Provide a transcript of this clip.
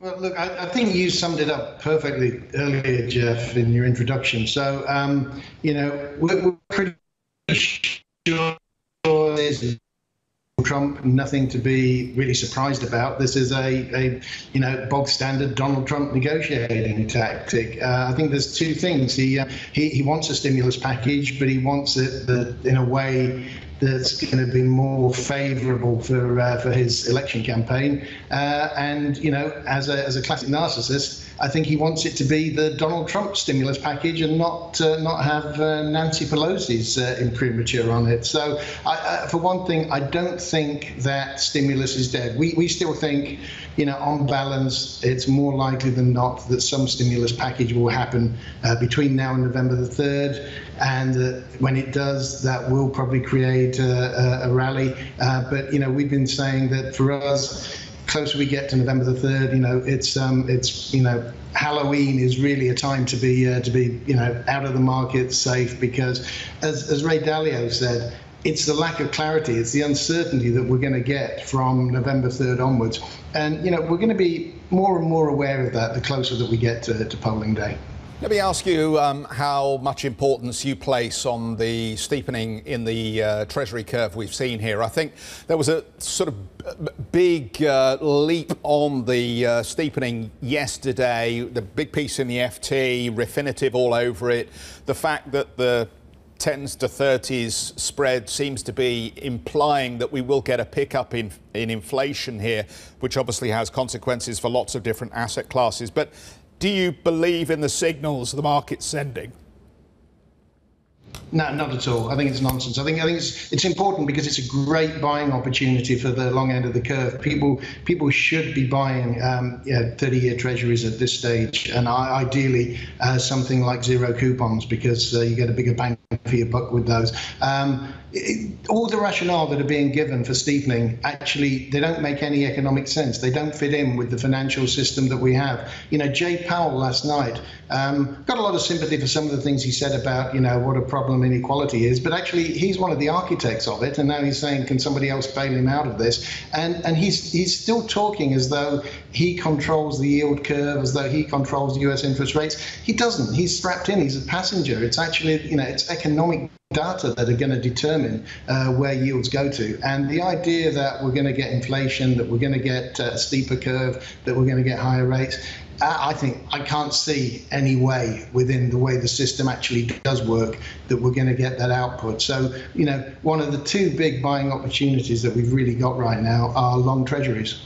Well, look, I think you summed it up perfectly earlier, Jeff, in your introduction. So, we're pretty sure there's Trump, nothing to be really surprised about. This is a bog standard Donald Trump negotiating tactic. I think there's two things. He wants a stimulus package, but he wants it in a way that's going to be more favourable for his election campaign. As a classic narcissist, I think he wants it to be the Donald Trump stimulus package and not have Nancy Pelosi's imprimatur on it. So, for one thing, I don't think that stimulus is dead. We still think, on balance, it's more likely than not that some stimulus package will happen between now and November the 3rd. And when it does, that will probably create a rally. But we've been saying that for us, closer we get to November the 3rd, it's Halloween is really a time to be out of the market, safe, because as Ray Dalio said, it's the lack of clarity, it's the uncertainty that we're going to get from November 3rd onwards. And, we're going to be more and more aware of that the closer that we get to polling day. Let me ask you how much importance you place on the steepening in the Treasury curve we've seen here. I think there was a sort of big leap on the steepening yesterday, the big piece in the FT, Refinitiv all over it. The fact that the 10s to 30s spread seems to be implying that we will get a pickup in inflation here, which obviously has consequences for lots of different asset classes. But do you believe in the signals the market's sending? No, not at all. I think it's nonsense. I think it's important because it's a great buying opportunity for the long end of the curve. People should be buying 30-year treasuries at this stage, and ideally something like zero coupons, because you get a bigger bang for your buck with those. All the rationale that are being given for steepening, actually, they don't make any economic sense. They don't fit in with the financial system that we have. Jay Powell last night got a lot of sympathy for some of the things he said about, what a problem inequality is, but actually he's one of the architects of it, and now he's saying, can somebody else bail him out of this? And he's still talking as though he controls the yield curve, as though he controls US interest rates. He doesn't. He's strapped in. He's a passenger. It's actually, it's economic data that are going to determine where yields go to. And the idea that we're going to get inflation, that we're going to get a steeper curve, that we're going to get higher rates, I can't see any way within the way the system actually does work that we're going to get that output. So, one of the two big buying opportunities that we've really got right now are long treasuries.